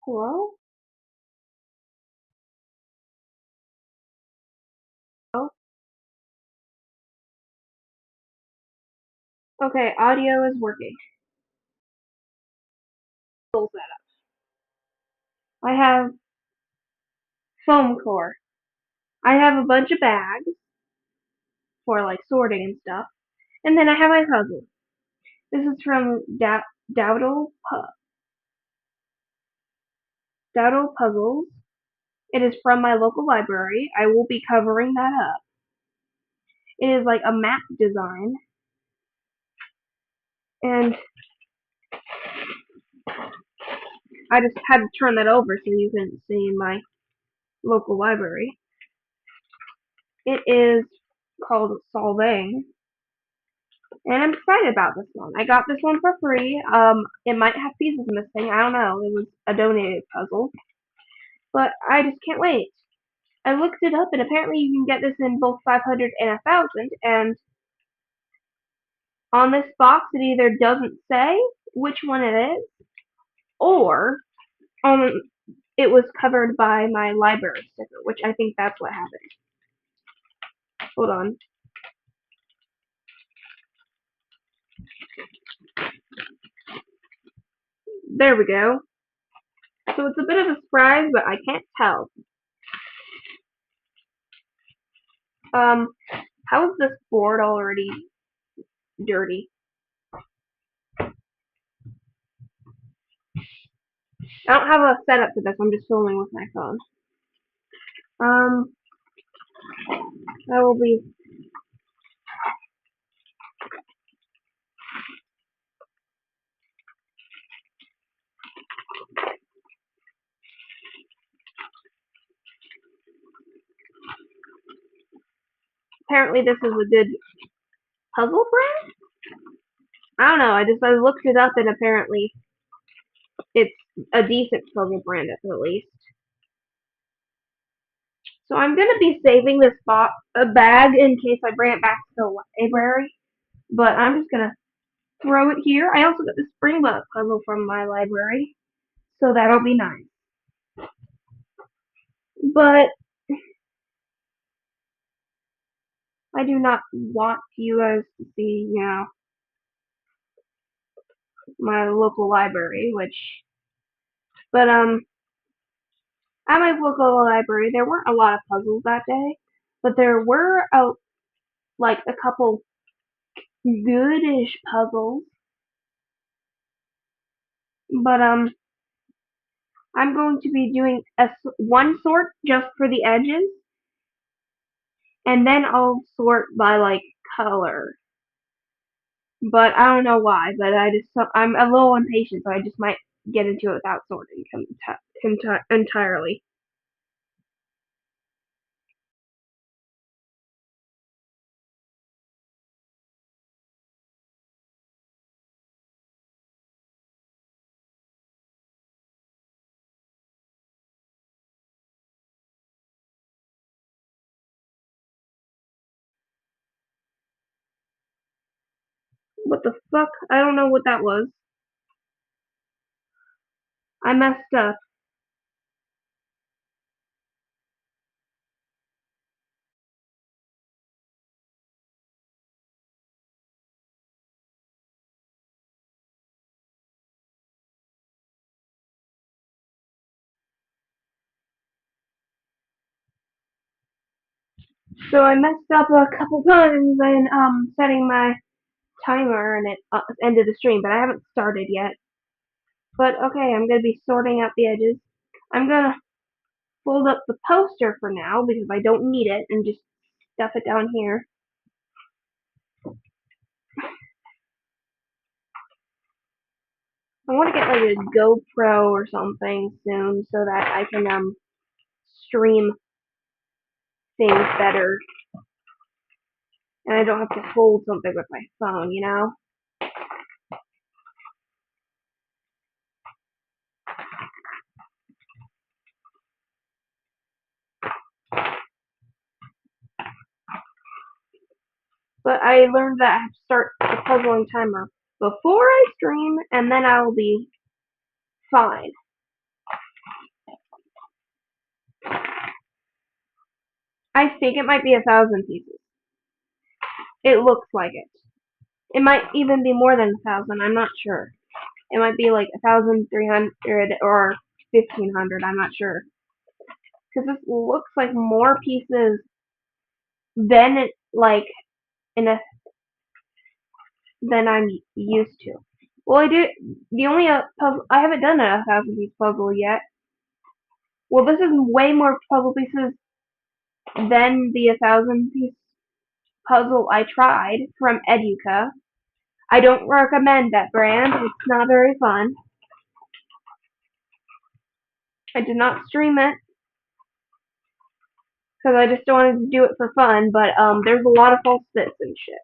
Hello? Oh, okay, audio is working. Full setup. I have foam core. I have a bunch of bags for like sorting and stuff. And then I have my puzzle. This is from Dowdle, Dowdle Puzzles. It is from my local library. I will be covering that up. It is like a map design. And I just had to turn that over so you can see my local library. It is called Solvang. And I'm excited about this one. I got this one for free. It might have pieces missing. I don't know. It was a donated puzzle. But I just can't wait. I looked it up and apparently you can get this in both 500 and 1000. And on this box it either doesn't say which one it is or um, it was covered by my library sticker, which I think that's what happened. Hold on. There we go. So it's a bit of a surprise, but I can't tell. Um, how is this board already dirty? I don't have a setup for this. I'm just filming with my phone. Um, I will be. Apparently, this is a good puzzle brand. I don't know. I looked it up and apparently it's a decent puzzle brand at the least. So I'm gonna be saving this a bag in case I bring it back to the library. But I'm just gonna throw it here. I also got the Springbok puzzle from my library, so that'll be nice. But I do not want you guys to see, my local library, which, but at my local library there weren't a lot of puzzles that day, but there were like a couple goodish puzzles. But I'm going to be doing one sort just for the edges, and then I'll sort by like color. But I don't know why. But I'm a little impatient, so I just might get into it without sorting entirely. What the fuck? I don't know what that was. I messed up. So I messed up a couple times in setting my timer, and it ended the stream. But I haven't started yet. But okay, I'm gonna be sorting out the edges. I'm gonna fold up the poster for now because I don't need it, and just stuff it down here. I want to get like a GoPro or something soon so that I can stream things better, and I don't have to hold something with my phone. But I learned that I have to start the puzzling timer before I stream, and then I'll be fine. I think it might be 1,000 pieces. It looks like it. It might even be more than 1,000. I'm not sure. It might be like 1,300 or 1,500. I'm not sure. Because this looks like more pieces than like in a than I'm used to. Well, I did the only puzzle I haven't done a 1,000 piece puzzle yet. Well, this is way more puzzle pieces than the 1,000 piece puzzle I tried from Educa. I don't recommend that brand. It's not very fun. I did not stream it because I just wanted to do it for fun. But there's a lot of false bits and shit.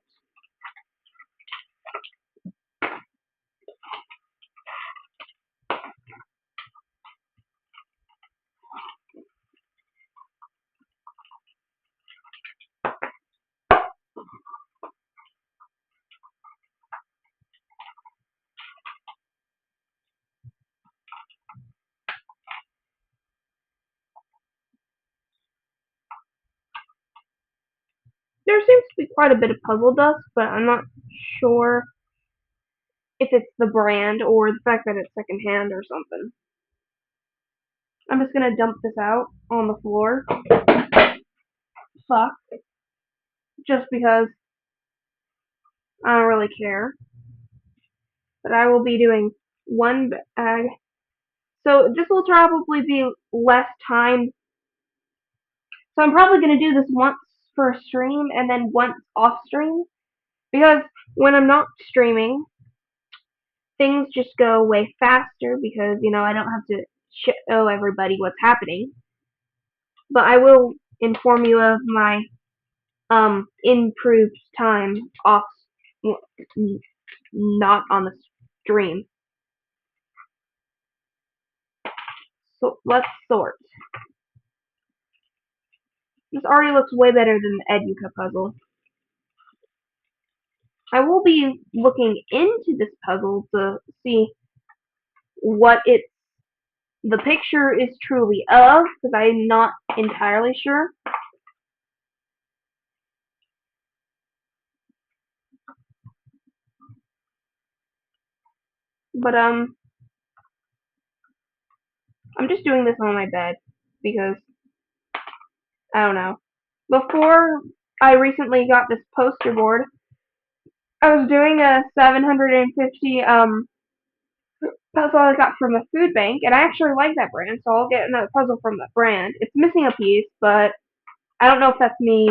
There seems to be quite a bit of puzzle dust, but I'm not sure if it's the brand or the fact that it's secondhand or something. I'm just gonna dump this out on the floor. Fuck. Just because I don't really care. But I will be doing one bag. So this will probably be less time. So I'm probably gonna do this once for a stream and then once off stream. Because when I'm not streaming, things just go way faster because, I don't have to show everybody what's happening. But I will inform you of my improved time off, not on the stream. So let's sort. This already looks way better than the Educa puzzle. I will be looking into this puzzle to see what the picture is truly of, because I'm not entirely sure. But I'm just doing this on my bed because I don't know. Before I recently got this poster board, I was doing a 750 puzzle I got from a food bank, and I actually like that brand, so I'll get another puzzle from that brand. It's missing a piece, but I don't know if that's me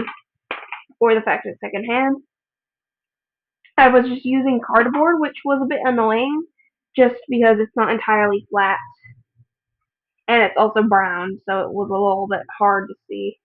or the fact it's secondhand. I was just using cardboard, which was a bit annoying, just because it's not entirely flat, and it's also brown, so it was a little bit hard to see.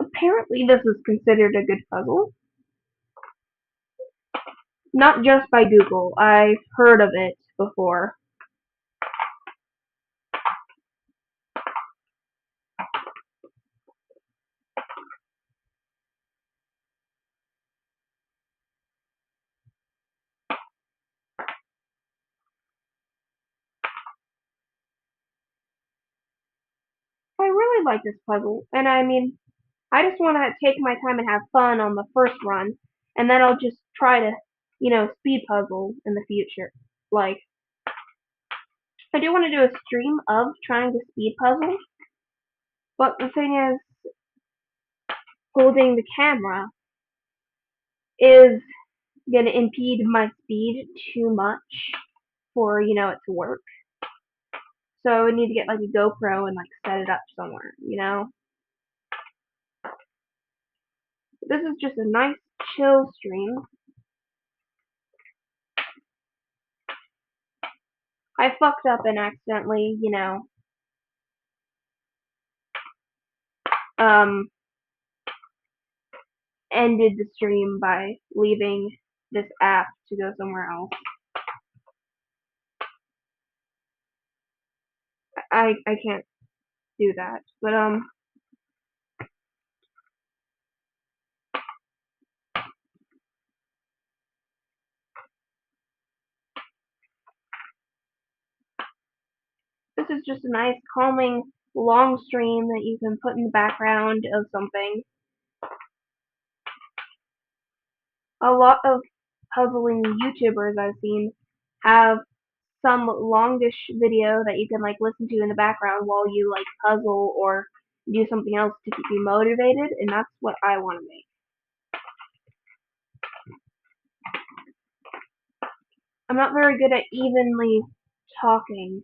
Apparently this is considered a good puzzle. Not just by Google, I've heard of it before. I really like this puzzle, and I mean, I just want to take my time and have fun on the first run, and then I'll just try to, speed puzzle in the future. Like, I do want to do a stream of trying to speed puzzle, but the thing is, holding the camera is going to impede my speed too much for, it to work. So I would need to get like a GoPro and like set it up somewhere. This is just a nice chill stream. I fucked up and accidentally, um, ended the stream by leaving this app to go somewhere else. I can't do that, but this is just a nice, calming, long stream that you can put in the background of something. A lot of puzzling YouTubers I've seen have some longish video that you can like listen to in the background while you like puzzle or do something else to keep you motivated, and that's what I want to make. I'm not very good at evenly talking,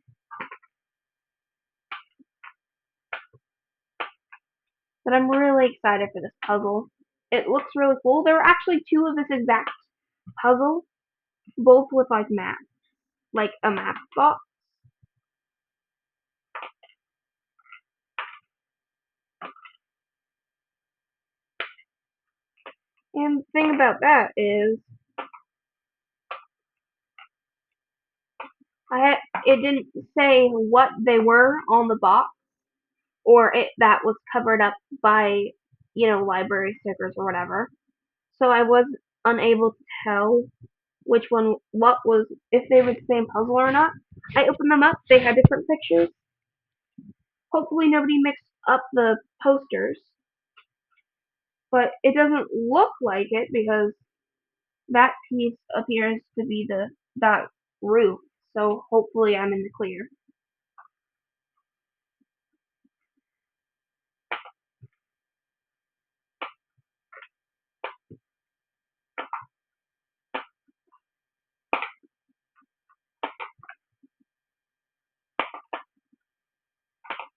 but I'm really excited for this puzzle. It looks really cool. There were actually two of this exact puzzle, both with like maps, like a map box. And the thing about that is, it didn't say what they were on the box, or that was covered up by, library stickers or whatever. So I was unable to tell which one, what was, if they were the same puzzle or not. I opened them up, they had different pictures. Hopefully nobody mixed up the posters, but it doesn't look like it because that piece appears to be that roof, so hopefully I'm in the clear.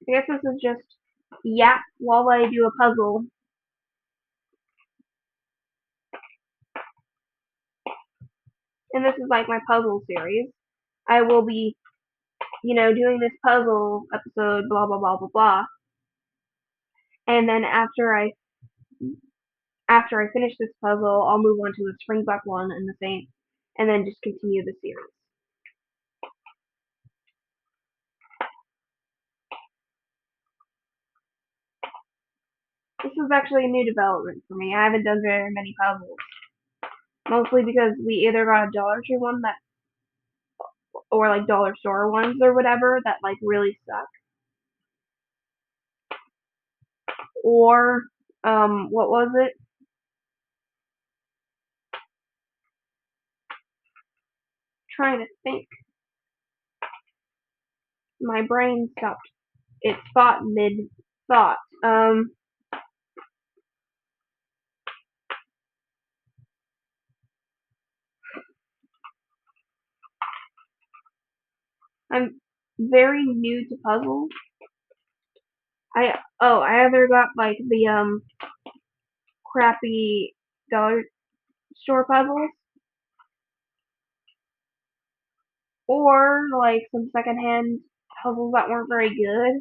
I guess this is just yap while I do a puzzle. And this is like my puzzle series. I will be, doing this puzzle episode, blah blah blah blah blah. And then after I finish this puzzle, I'll move on to the Springbuck one and the same, and then just continue the series. This is actually a new development for me. I haven't done very many puzzles. Mostly because we either got a Dollar Tree one or like dollar store ones or whatever that like really suck. Or, what was it? Trying to think. My brain stopped its thought mid thought. I'm very new to puzzles. I either got like the crappy dollar store puzzles or like some secondhand puzzles that weren't very good.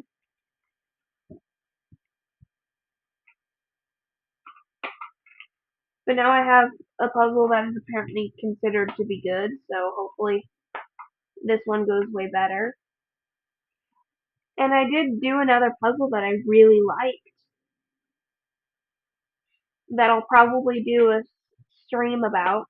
But now I have a puzzle that is apparently considered to be good, so hopefully this one goes way better. And I did do another puzzle that I really liked that I'll probably do a stream about.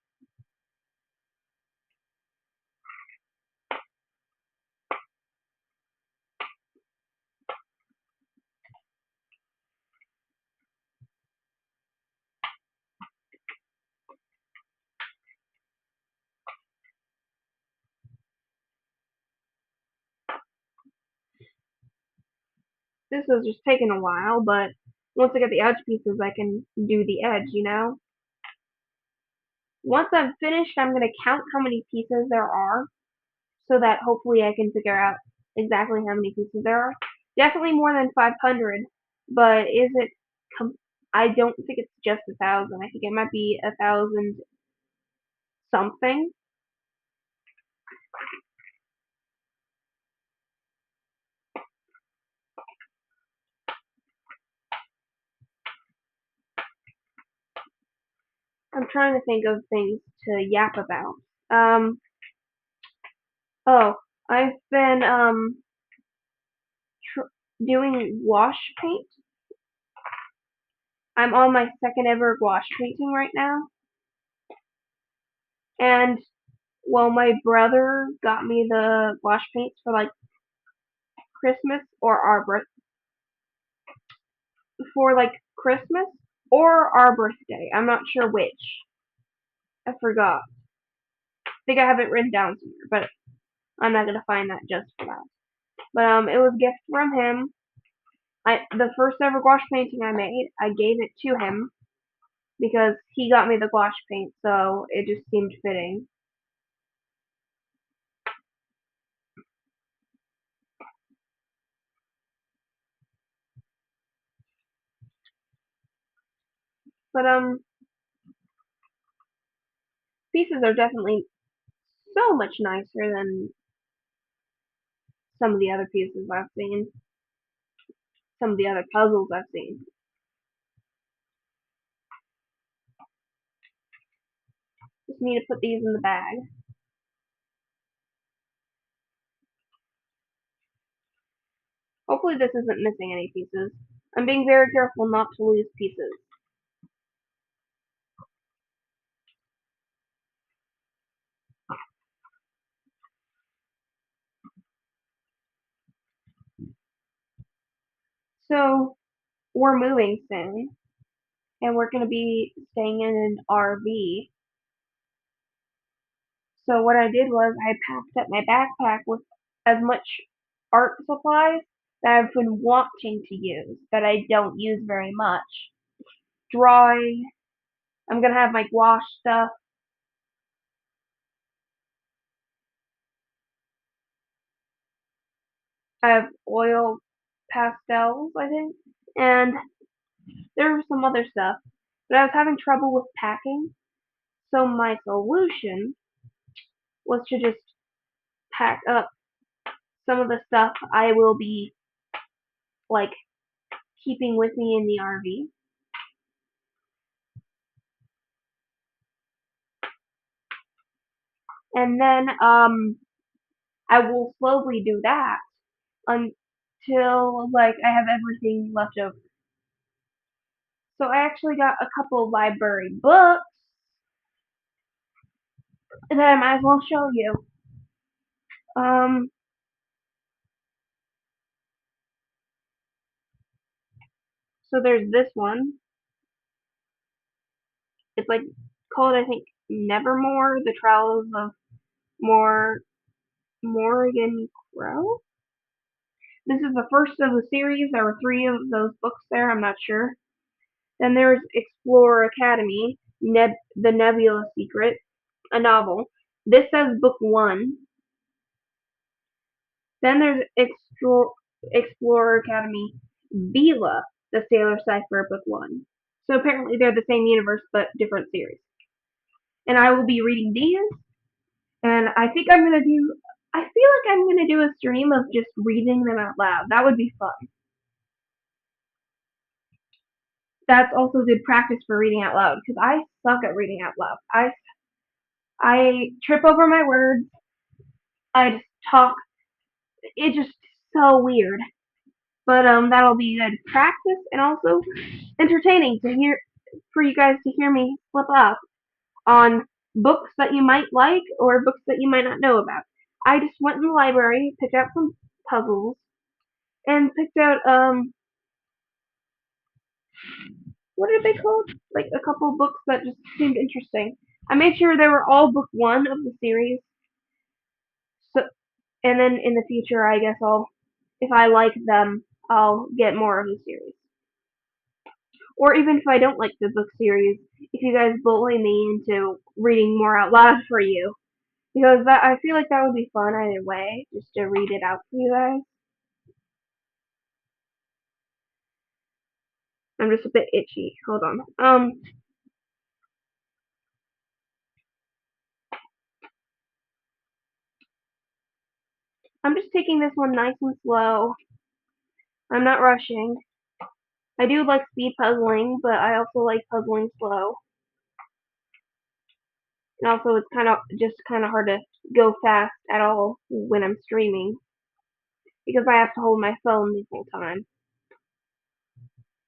This is just taking a while, but once I get the edge pieces, I can do the edge. Once I'm finished, I'm going to count how many pieces there are so that hopefully I can figure out exactly how many pieces there are. Definitely more than 500, but is it? I don't think it's just 1,000. I think it might be 1,000 something. I'm trying to think of things to yap about. Um. Oh, I've been doing wash paint. I'm on my second ever wash painting right now, and well, my brother got me the wash paints for like Christmas or our birth for like Christmas or our birthday. I'm not sure which. I forgot. I think I have it written down somewhere, but I'm not gonna find that just for that. But it was a gift from him. The first ever gouache painting I made, I gave it to him because he got me the gouache paint, so it just seemed fitting. But pieces are definitely so much nicer than some of the other pieces I've seen, some of the other puzzles I've seen. Just need to put these in the bag. Hopefully this isn't missing any pieces. I'm being very careful not to lose pieces. So we're moving soon, and we're going to be staying in an RV. So what I did was I packed up my backpack with as much art supplies that I've been wanting to use that I don't use very much. Drawing. I'm gonna have my gouache stuff. I have oil pastels, I think, and there was some other stuff. But I was having trouble with packing, so my solution was to just pack up some of the stuff I will be like keeping with me in the RV. And then I will slowly do that until like I have everything left over. So I actually got a couple library books that I might as well show you. Um, so there's this one. It's like called I think Nevermore: The Trials of More Morgan Crow. This is the first of the series. There were three of those books there. I'm not sure. Then there's Explorer Academy, The Nebula Secret, a novel. This says book one. Then there's Explorer Academy, Vila, the Sailor Cipher, book one. So apparently they're the same universe but different series. And I will be reading these, and I think I'm gonna do. I feel like I'm gonna do a stream of just reading them out loud. That would be fun. That's also good practice for reading out loud because I suck at reading out loud. I trip over my words. I just talk. It's just so weird. But that'll be good practice and also entertaining to hear for you guys to hear me flip up on books that you might like or books that you might not know about. I just went in the library, picked out some puzzles, and picked out what are they called? Like a couple books that just seemed interesting. I made sure they were all book one of the series. So and then in the future, I guess if I like them, I'll get more of the series. Or even if I don't like the book series, if you guys bully me into reading more out loud for you, because that I feel like that would be fun either way, just to read it out for you guys. I'm just a bit itchy. Hold on. I'm just taking this one nice and slow. I'm not rushing. I do like speed puzzling, but I also like puzzling slow. And also, it's kind of hard to go fast at all when I'm streaming because I have to hold my phone the whole time.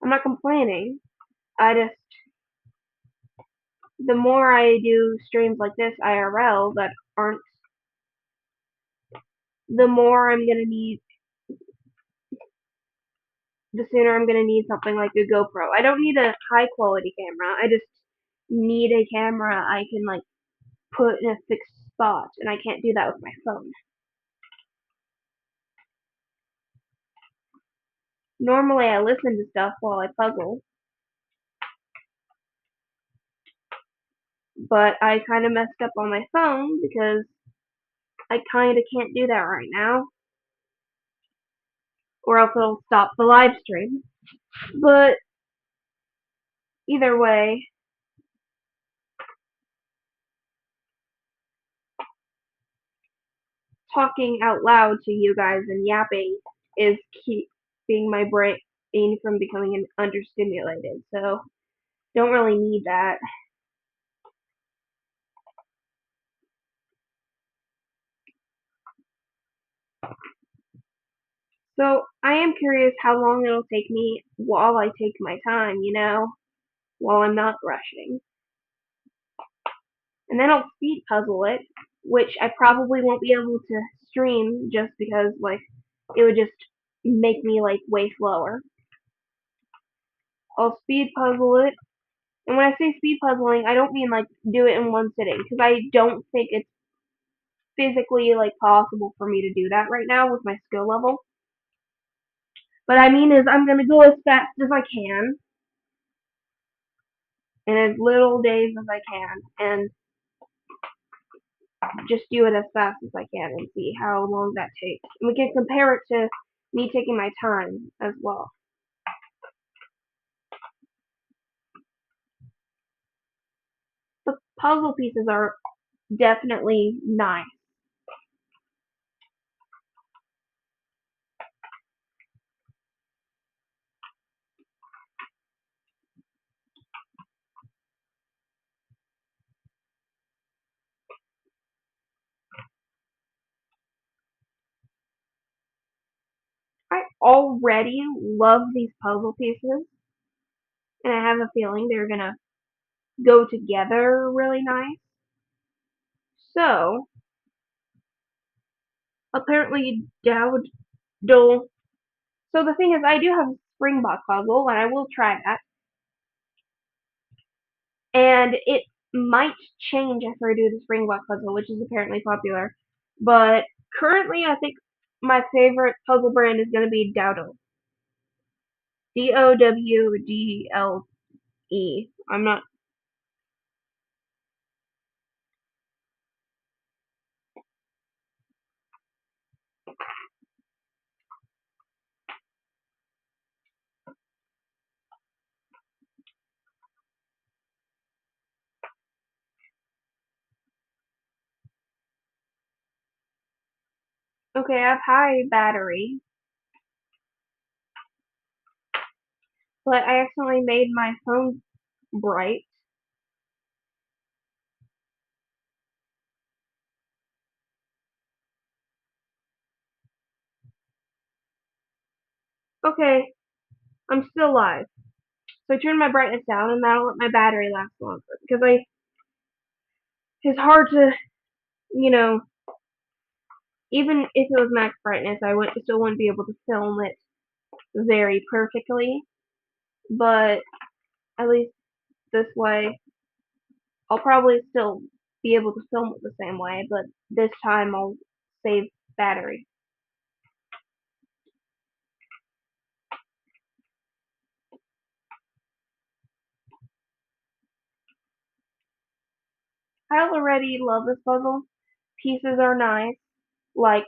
I'm not complaining. I just the more I do streams like this IRL that aren't, the more I'm gonna need. the sooner I'm gonna need something like a GoPro. I don't need a high quality camera. I just need a camera I can like put in a fixed spot, and I can't do that with my phone. Normally I listen to stuff while I puzzle, but I kind of messed up on my phone because I kind of can't do that right now, or else it'll stop the live stream. But either way, talking out loud to you guys and yapping is keeping my brain from becoming understimulated, so don't really need that. So I am curious how long it'll take me while I take my time, while I'm not rushing. And then I'll speed puzzle it, which I probably won't be able to stream just because like it would just make me like way slower. I'll speed puzzle it, and when I say speed puzzling, I don't mean like do it in one sitting because I don't think it's physically like possible for me to do that right now with my skill level. What I mean is I'm gonna go as fast as I can in as little days as I can, and just do it as fast as I can and see how long that takes. And we can compare it to me taking my time as well. The puzzle pieces are definitely nice. I already love these puzzle pieces, and I have a feeling they're gonna go together really nice. So, apparently Dowdle. So the thing is, I do have a Springbok puzzle, and I will try that. And it might change after I do the Springbok puzzle, which is apparently popular. But currently, I think my favorite puzzle brand is going to be Dowdle. Dowdle. I'm not. Okay, I have high battery, but I accidentally made my phone bright. Okay, I'm still live. So I turned my brightness down, and that'll let my battery last longer. Because it's hard to, you know, even if it was max brightness, still wouldn't be able to film it very perfectly. But at least this way, I'll probably still be able to film it the same way, but this time I'll save battery. I already love this puzzle. Pieces are nice. Like,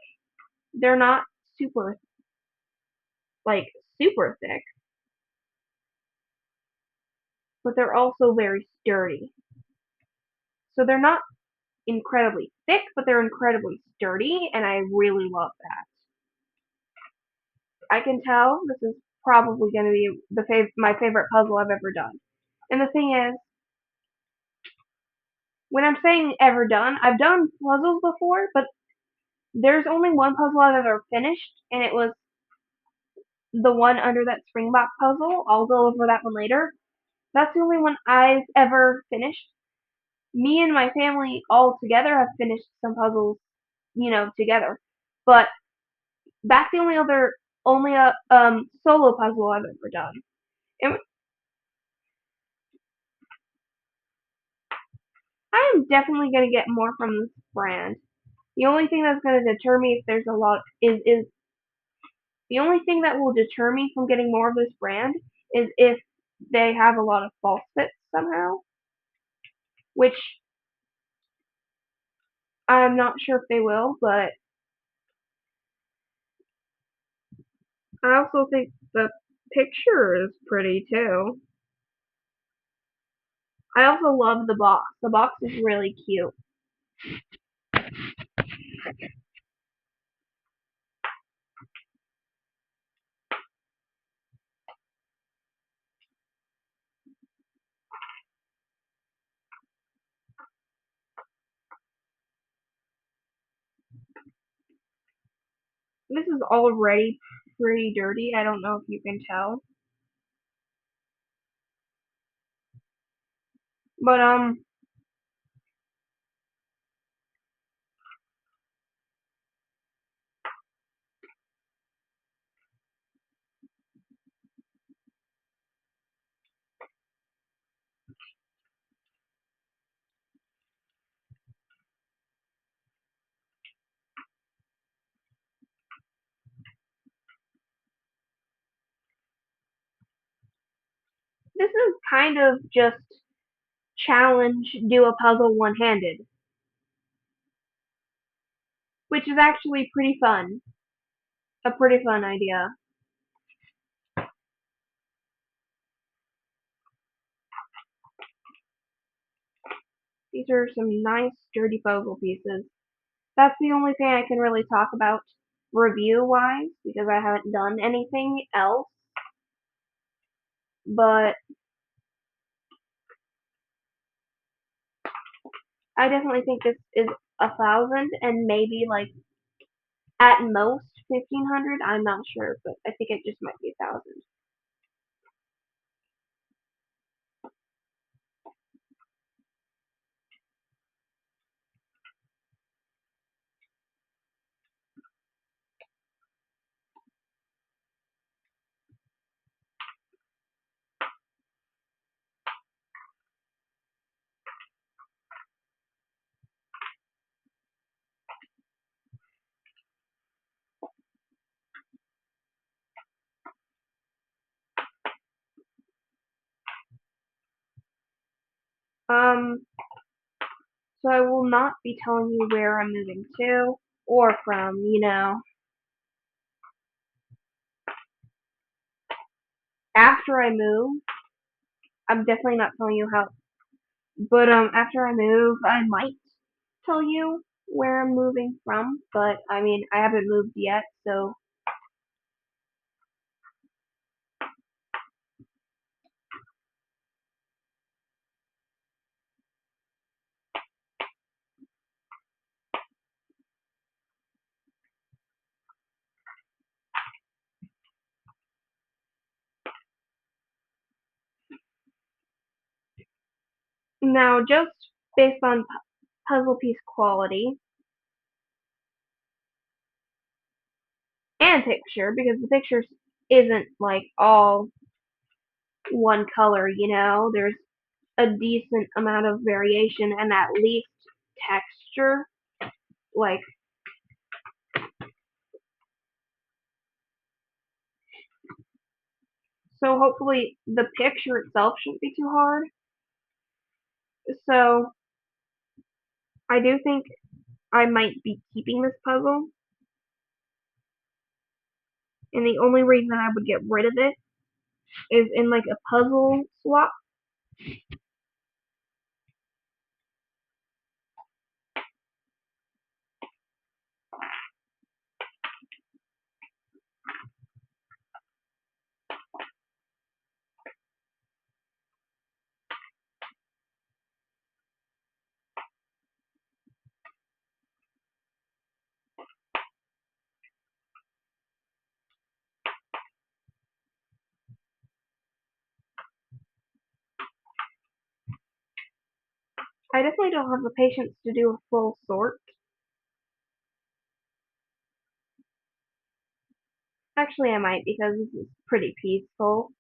they're not super, like, super thick, but they're also very sturdy. So they're not incredibly thick, but they're incredibly sturdy, and I really love that. I can tell this is probably going to be my favorite puzzle I've ever done. And the thing is, when I'm saying ever done, I've done puzzles before, but there's only one puzzle I've ever finished, and it was the one under that Springbok puzzle. I'll go over that one later. That's the only one I've ever finished. Me and my family all together have finished some puzzles, together. But that's the only other only a solo puzzle I've ever done. And I am definitely gonna get more from this brand. The only thing that's gonna deter me if there's a lot is the only thing that will deter me from getting more of this brand is if they have a lot of false fits somehow, which I'm not sure if they will, but I also think the picture is pretty too. I also love the box. The box is really cute. This is already pretty dirty. I don't know if you can tell. But this is kind of just challenge do a puzzle one-handed, which is actually pretty fun. A pretty fun idea. These are some nice dirty puzzle pieces. That's the only thing I can really talk about review-wise because I haven't done anything else. But I definitely think this is 1,000 and maybe like at most 1,500. I'm not sure, but I think it just might be 1,000. Um, so I will not be telling you where I'm moving to or from, After I move, I'm definitely not telling you how, but after I move, I might tell you where I'm moving from, but I mean, I haven't moved yet, so now just based on puzzle piece quality and picture, because the picture isn't like all one color, there's a decent amount of variation and at least texture. Like, so hopefully the picture itself shouldn't be too hard. So I do think I might be keeping this puzzle, and the only reason I would get rid of it is in like a puzzle swap. I definitely don't have the patience to do a full sort. Actually, I might because this is pretty peaceful.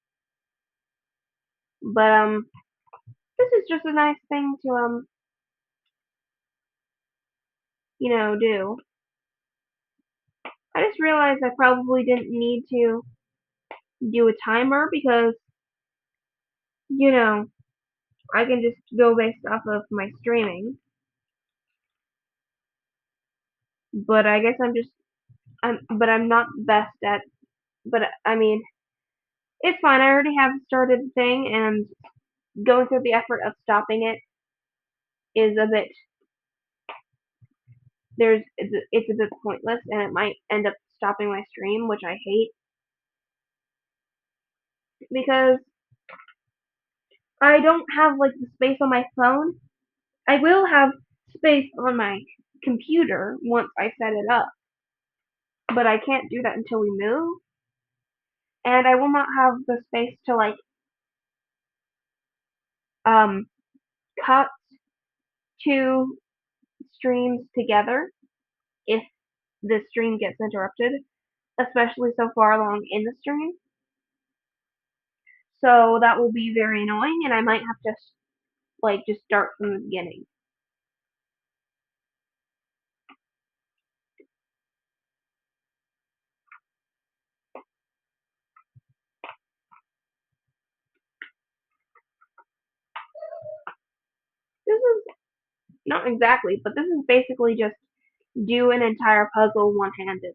But this is just a nice thing to do. I just realized I probably didn't need to do a timer because you know I can just go based off of my streaming. But I guess I'm not the best at. But I mean, it's fine. I already have started the thing, and going through the effort of stopping it is a bit it's a bit pointless, and it might end up stopping my stream, which I hate because I don't have like the space on my phone. I will have space on my computer once I set it up, but I can't do that until we move, and I will not have the space to like um cut two streams together if the stream gets interrupted, especially so far along in the stream. So that will be very annoying, and I might have to like just start from the beginning. This is not exactly, but this is basically just do an entire puzzle one-handed.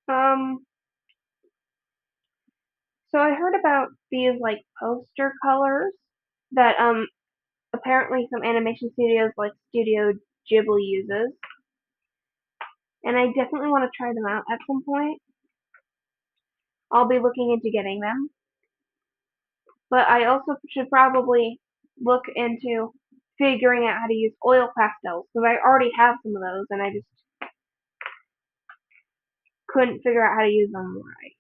Um, so I heard about these like poster colors that apparently some animation studios like Studio Ghibli uses, and I definitely want to try them out at some point. I'll be looking into getting them, but I also should probably look into figuring out how to use oil pastels because I already have some of those and I just couldn't figure out how to use them right.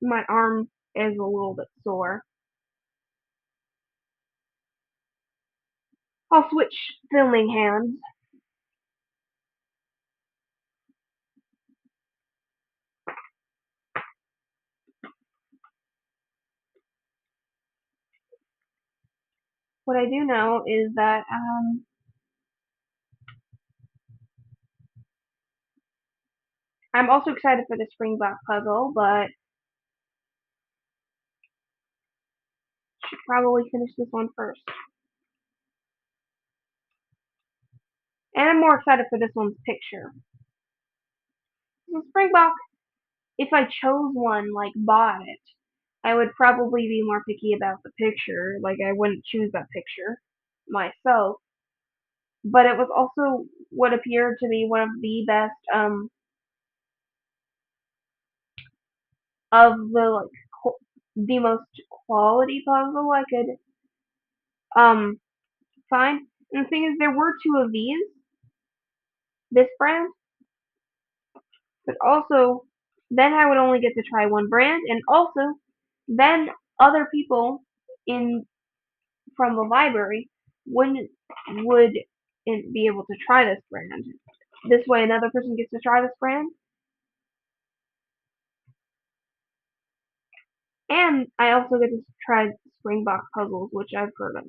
My arm is a little bit sore. I'll switch filming hands. What I do know is that I'm also excited for the spring block puzzle, but should probably finish this one first. And I'm more excited for this one's picture. So Springbok, if I chose one, like bought it, I would probably be more picky about the picture. Like I wouldn't choose that picture myself. But it was also what appeared to be one of the best of the the most quality puzzle I could um find. And the thing is, there were two of this brand, but also then I would only get to try one brand, and also then other people in from the library wouldn't would be able to try this brand. This way, another person gets to try this brand, and I also get to try Springbok puzzles, which I've heard of.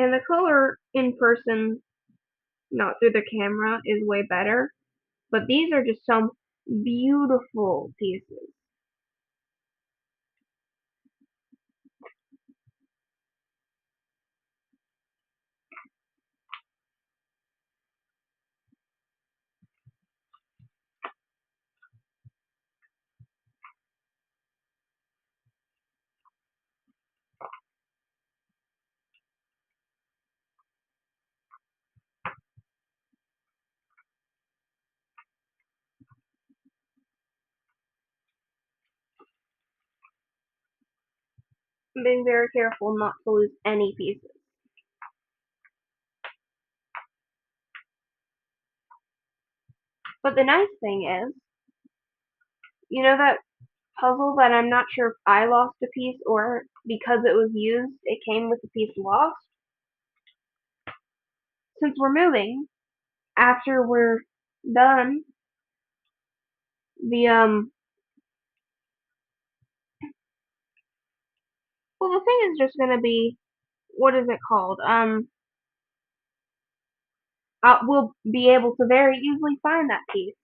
And the color in person, not through the camera, is way better. But these are just some beautiful pieces. I'm being very careful not to lose any pieces. But the nice thing is, you know that puzzle that I'm not sure if I lost a piece or because it was used, it came with a piece lost? Since we're moving, after we're done, the well, the thing is just gonna be, what is it called? We'll be able to very easily find that piece.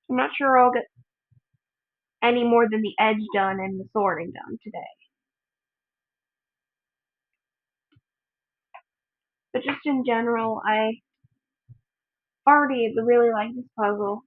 I'm not sure I'll get any more than the edge done and the sorting done today. But just in general, I already really like this puzzle.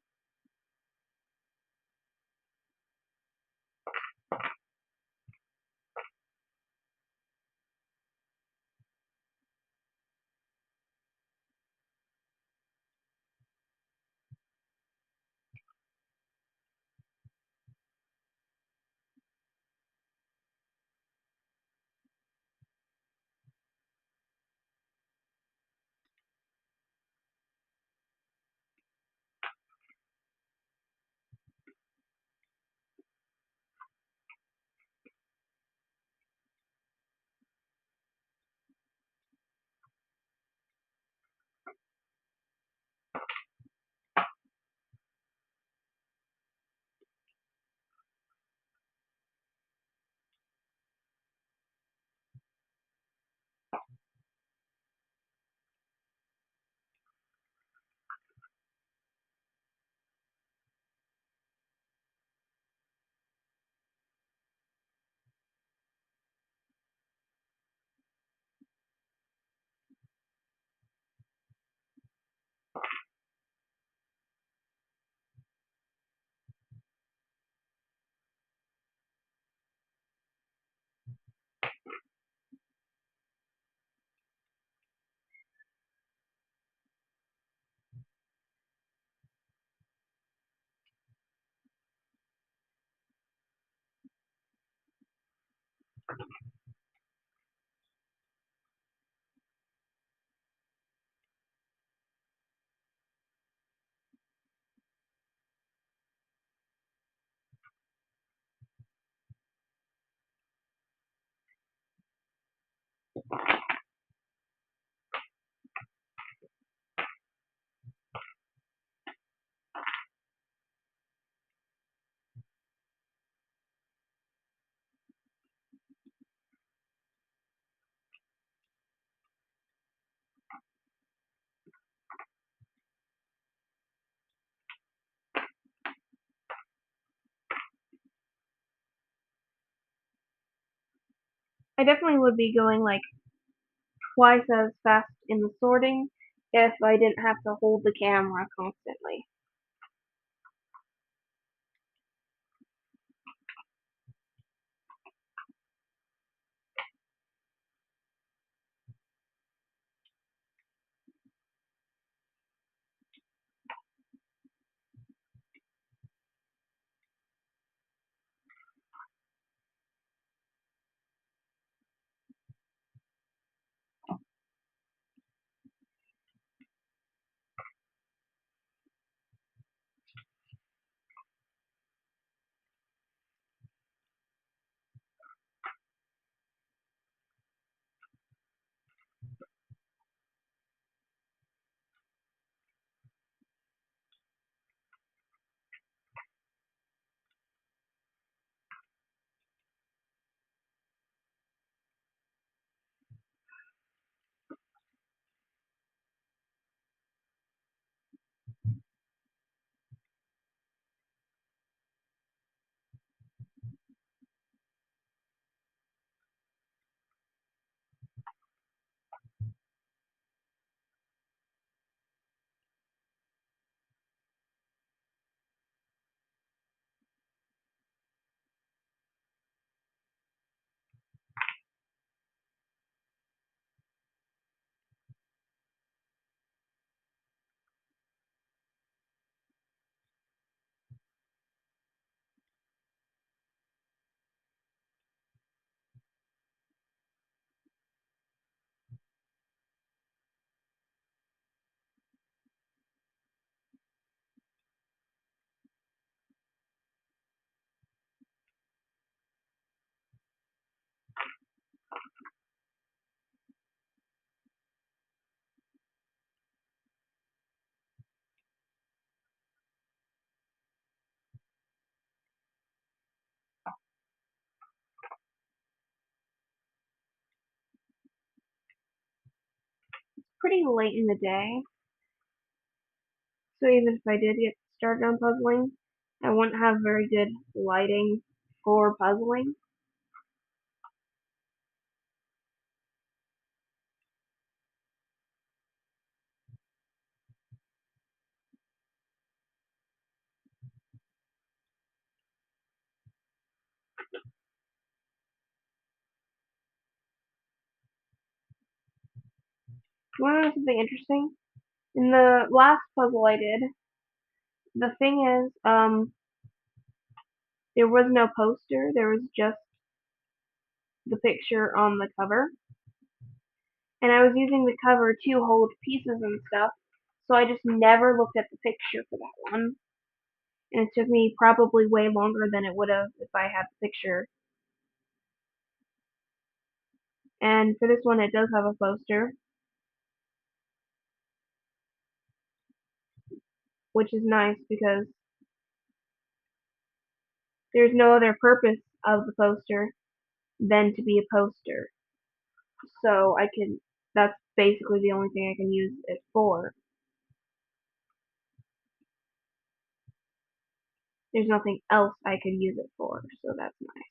I definitely would be going like twice as fast in the sorting if I didn't have to hold the camera constantly. pretty late in the day, so even if I did get started on puzzling, I wouldn't have very good lighting for puzzling. Want to know something interesting? In the last puzzle I did, the thing is, there was no poster, there was just the picture on the cover. And I was using the cover to hold pieces and stuff, so I just never looked at the picture for that one. And it took me probably way longer than it would have if I had the picture. And for this one, it does have a poster, which is nice because there's no other purpose of the poster than to be a poster. So that's basically the only thing I can use it for. There's nothing else I could use it for, so that's nice.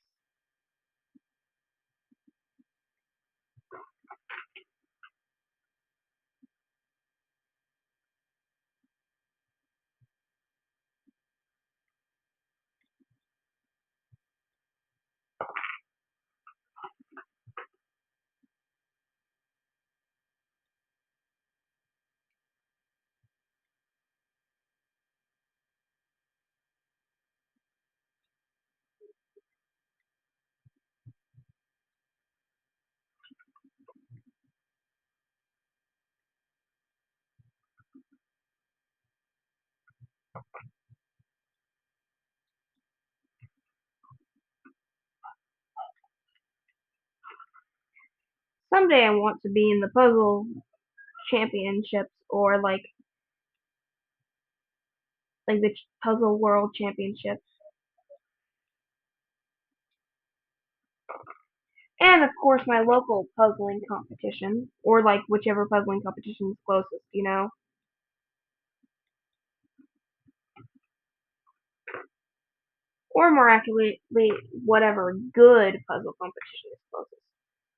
Someday I want to be in the puzzle championships or like the puzzle world championships. And of course my local puzzling competition, or like whichever puzzling competition is closest. Or more accurately, whatever good puzzle competition is closest.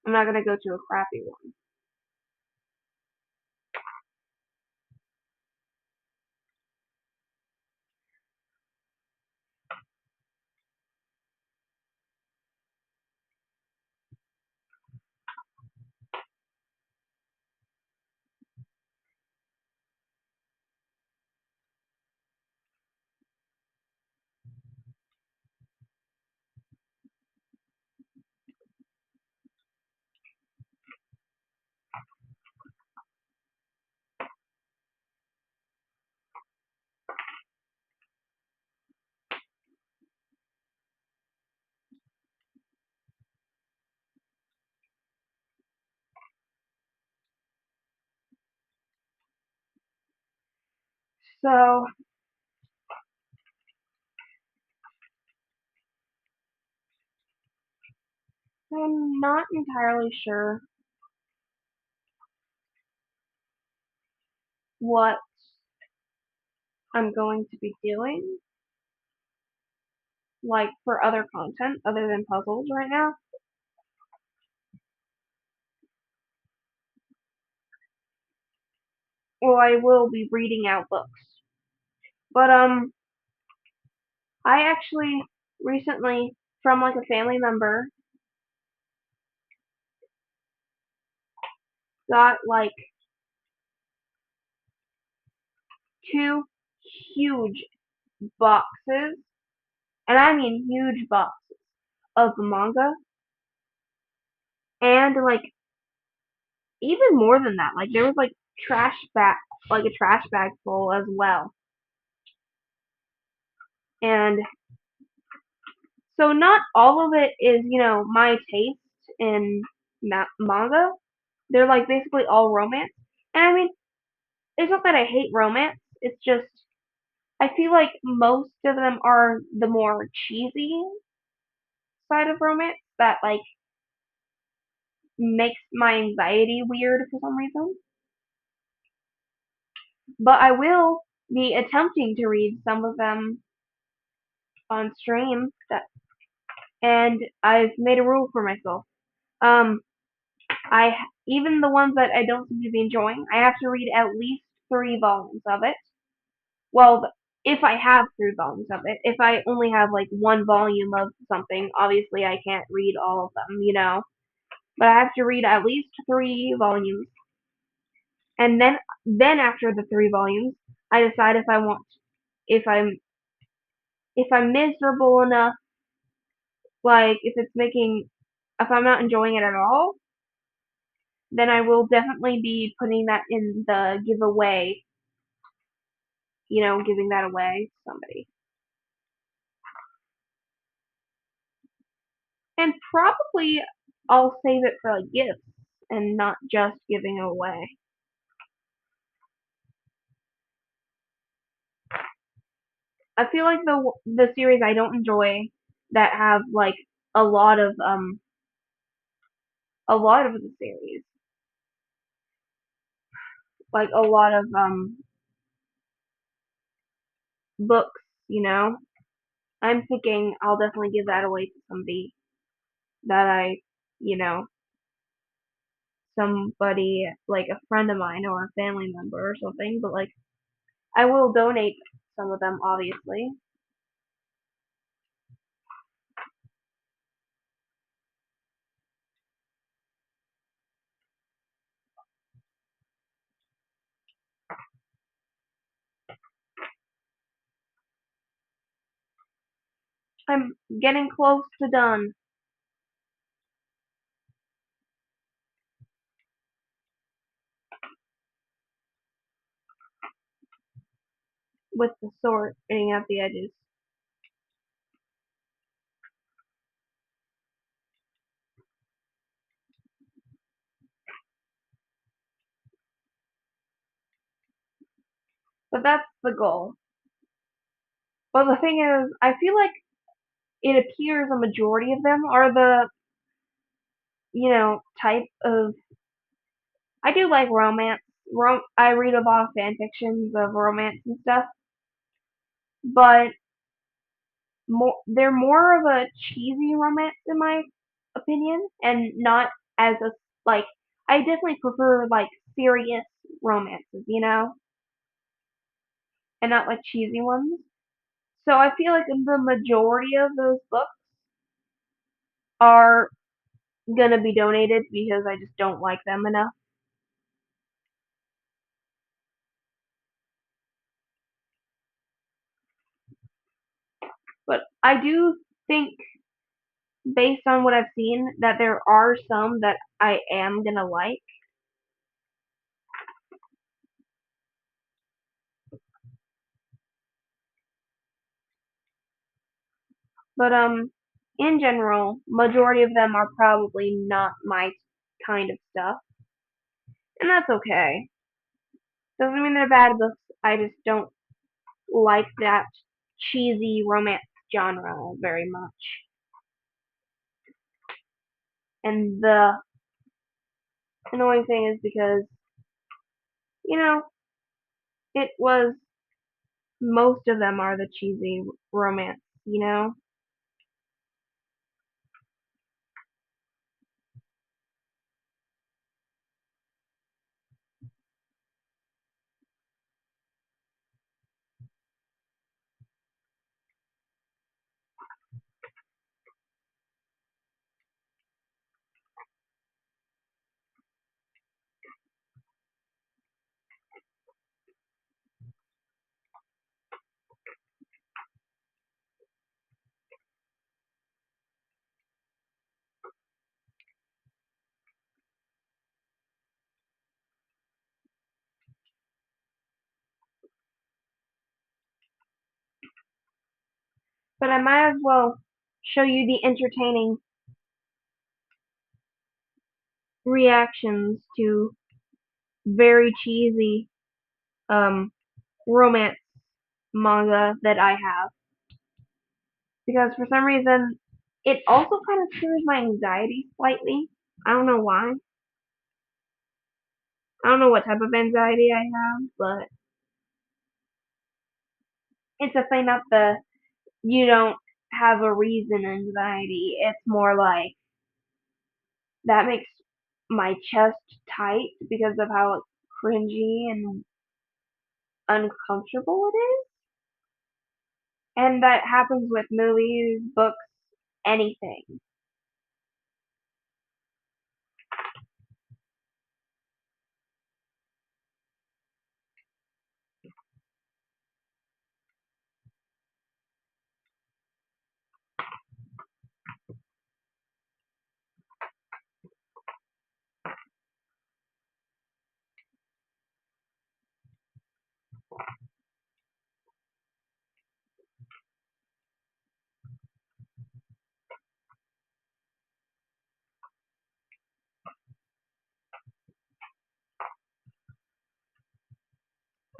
I'm not gonna go to a crappy one. So I'm not entirely sure what I'm going to be doing, like for other content other than puzzles right now. Well, I will be reading out books. But I actually recently from like a family member got like two huge boxes, and I mean huge boxes of manga, and like even more than that, like there was like trash bag, like a trash bag full as well. And so not all of it is, my taste in manga. They're like basically all romance. And I mean, it's not that I hate romance. It's just I feel like most of them are the more cheesy side of romance that like makes my anxiety weird for some reason. but I will be attempting to read some of them on stream. And I've made a rule for myself. Um, I even the ones that I don't seem to be enjoying, I have to read at least 3 volumes of it. Well, if I have 3 volumes of it, if I only have like 1 volume of something, obviously I can't read all of them. But I have to read at least 3 volumes, and then after the 3 volumes, I decide if I'm if I'm miserable enough, like if I'm not enjoying it at all, then I will definitely be putting that in the giveaway, giving that away to somebody. And probably I'll save it for like gifts and not just giving it away. I feel like the series I don't enjoy that have like a lot of um a lot of the series, like a lot of books, you know. I'm thinking I'll definitely give that away to somebody that you know, somebody like a friend of mine or a family member or something, but like I will donate some of them, obviously. I'm getting close to done with the sorting at the edges. But that's the goal. But the thing is, I feel like it appears a majority of them are the, type of. I do like romance. I read a lot of fan fictions of romance and stuff, but they're more of a cheesy romance in my opinion, and not as a like. I definitely prefer like serious romances, and not like cheesy ones. So I feel like the majority of those books are gonna be donated because I just don't like them enough. But I do think, based on what I've seen, that there are some that I am gonna like. But in general, majority of them are probably not my kind of stuff, and that's okay. Doesn't mean they're bad books. I just don't like that cheesy romance genre very much. And the annoying thing is because, you know, it was most of them are the cheesy romance. But I might as well show you the entertaining reactions to very cheesy um romance manga that I have, because for some reason it also kind of cures my anxiety slightly. I don't know why. I don't know what type of anxiety I have, but It's definitely not the you don't have a reason anxiety. It's more like that makes my chest tight because of how cringy and uncomfortable it is. And that happens with movies, books, anything.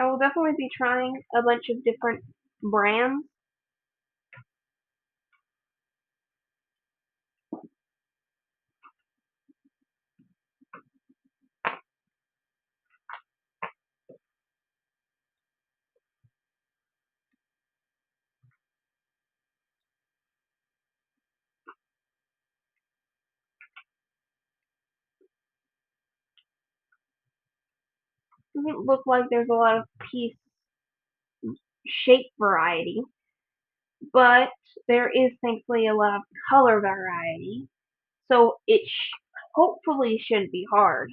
I will definitely be trying a bunch of different brands. Doesn't look like there's a lot of piece shape variety, but there is thankfully a lot of color variety, so it hopefully shouldn't be hard.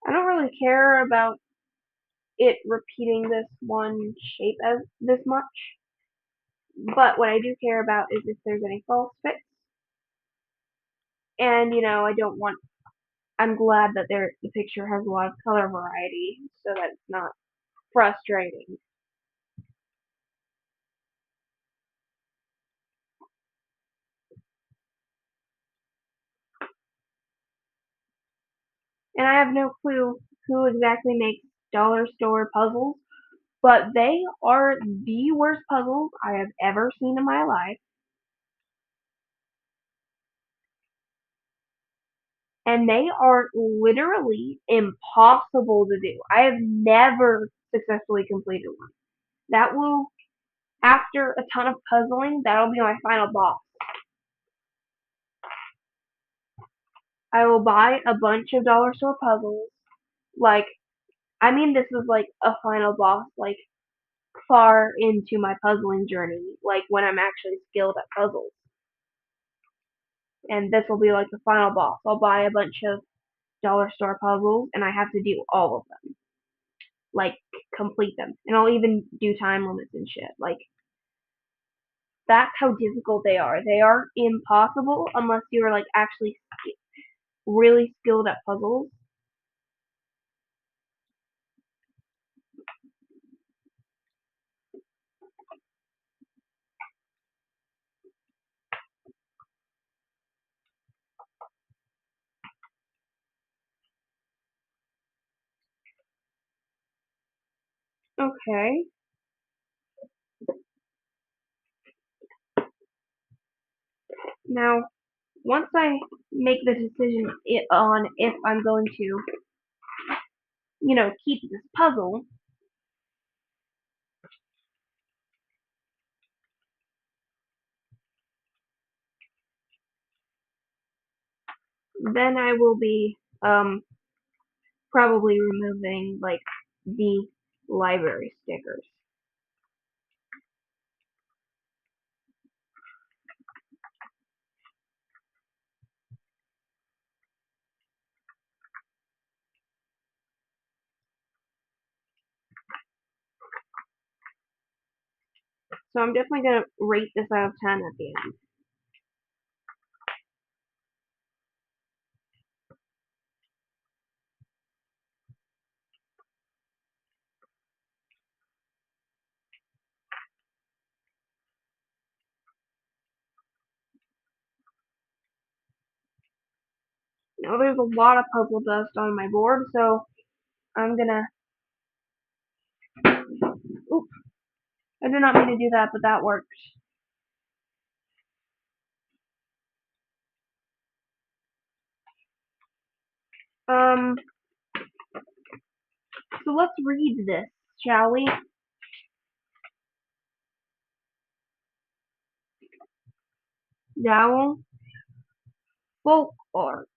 I don't really care about it repeating this one shape as this much, but what I do care about is if there's any false fits. And I don't want. I'm glad that the picture has a lot of color variety, so that it's not frustrating. And I have no clue who exactly makes dollar store puzzles, but they are the worst puzzles I have ever seen in my life. And they are literally impossible to do. I have never successfully completed one. That will, after a ton of puzzling, that'll be my final boss. I will buy a bunch of dollar store puzzles. Like, I mean, this is like a final boss, like far into my puzzling journey, like when I'm actually skilled at puzzles. And this will be like the final boss. I'll buy a bunch of dollar store puzzles, and I have to do all of them, like complete them, and I'll even do time limits and shit. Like that's how difficult they are. They are impossible unless you're like actually really skilled at puzzles. Okay. Now, once I make the decision on if I'm going to, keep this puzzle, then I will be probably removing like the library stickers. So I'm definitely gonna rate this out of 10 at the end. Now there's a lot of puzzle dust on my board, so I'm gonna. Oop! I did not mean to do that, but that worked. Um. So let's read this, shall we? Dowdle, folk art,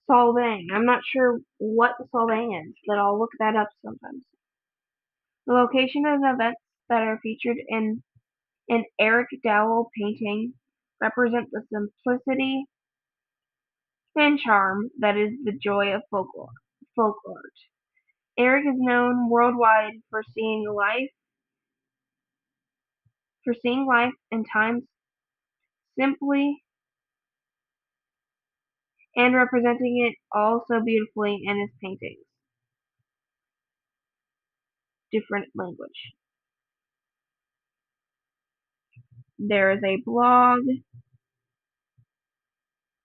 Solvang. I'm not sure what Solvang is, but I'll look that up sometimes. The location of the events that are featured in an Eric Dowdle painting represent the simplicity and charm that is the joy of folk art. Eric is known worldwide for seeing life and times simply and representing it all so beautifully in his paintings. Different language. There is a blog.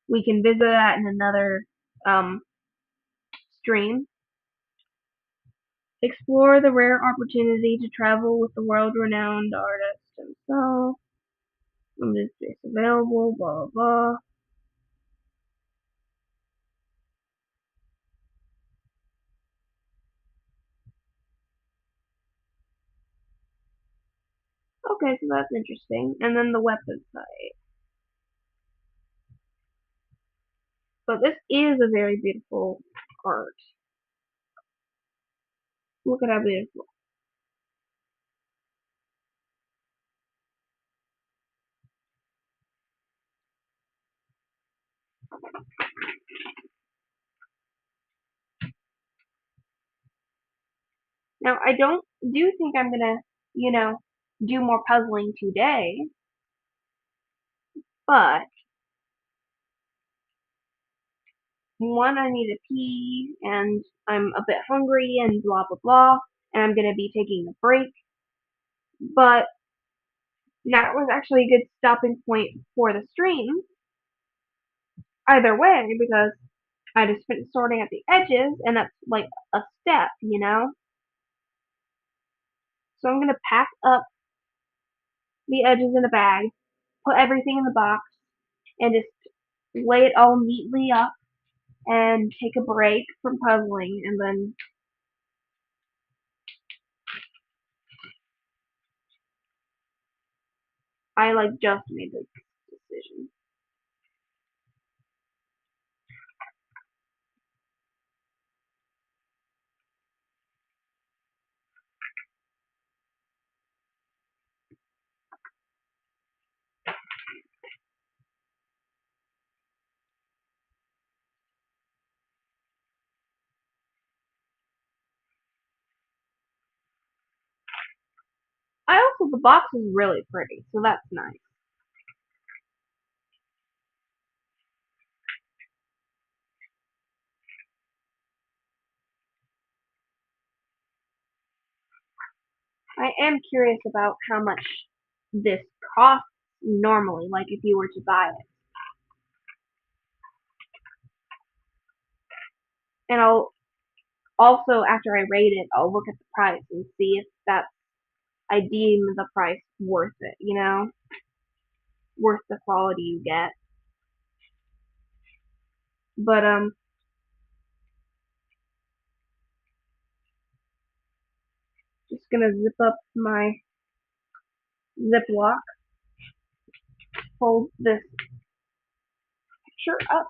We can visit that in another um, stream. Explore the rare opportunity to travel with the world-renowned artist himself. Limited space available, blah, blah, blah. Okay, so that's interesting. And then the weapon side. But this is a very beautiful art. Look at how beautiful. Now, I do think I'm gonna, do more puzzling today, but one, I need to pee, and I'm a bit hungry, and blah blah blah, and I'm gonna be taking a break. But that was actually a good stopping point for the stream, either way, because I just finished sorting at the edges, and that's like a step. So I'm gonna pack up the edges in a bag, put everything in the box, and just lay it all neatly up and take a break from puzzling, and then I like just made the decision. The box is really pretty, so that's nice. I am curious about how much this costs normally, like if you were to buy it. And I'll also, after I rate it, I'll look at the price and see if I deem the price worth it, worth the quality you get. But just gonna zip up my Ziploc, fold this picture up.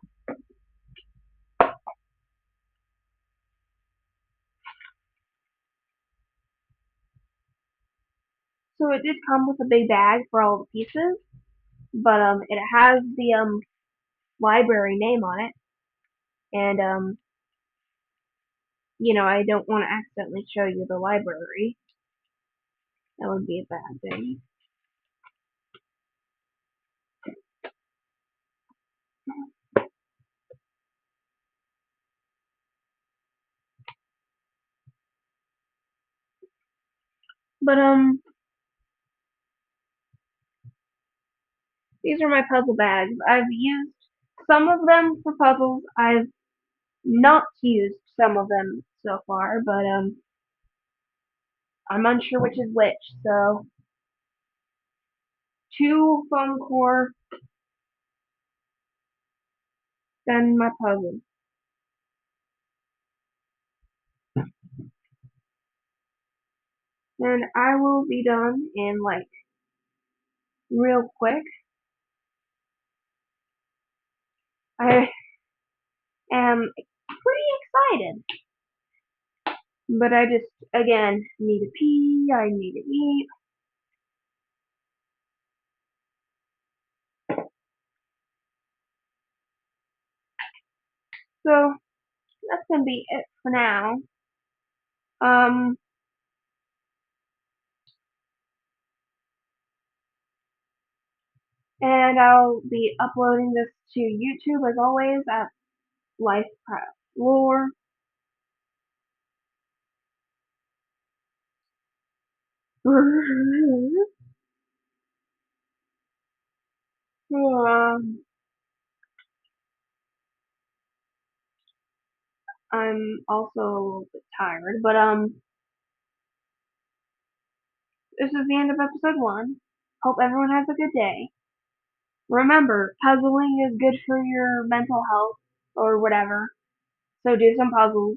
So it did come with a big bag for all the pieces, but it has the library name on it, and I don't want to accidentally show you the library. That would be a bad thing. But these are my puzzle bags. I've used some of them for puzzles. I've not used some of them so far, but I'm unsure which is which. So two foam core, then my puzzle. And I will be done in like real quick. I am pretty excited. But I just, again, need to pee, I need to eat. So that's gonna be it for now. Um, and I'll be uploading this to YouTube as always at Lifecraft Lore. um, I'm also a little bit tired, but this is the end of episode 1. Hope everyone has a good day. Remember, puzzling is good for your mental health or whatever. So do some puzzles.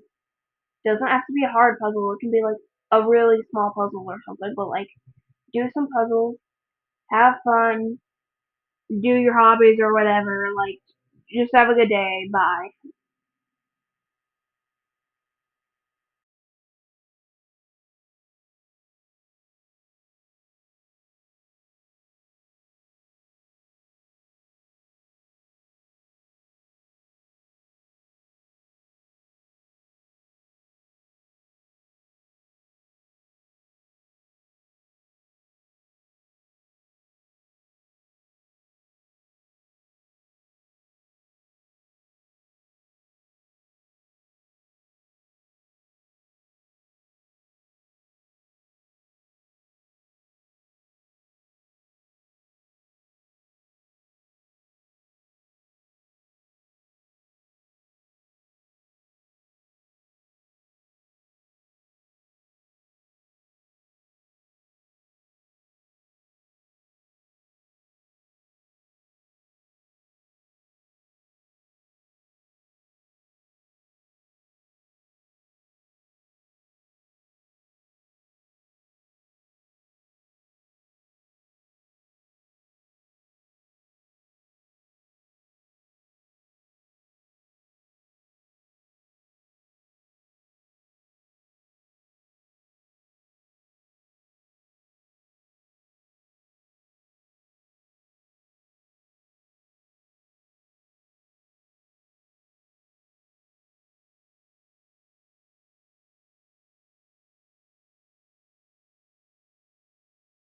Doesn't have to be a hard puzzle. It can be like a really small puzzle or something. But like, do some puzzles. Have fun. Do your hobbies or whatever. Like, just have a good day. Bye.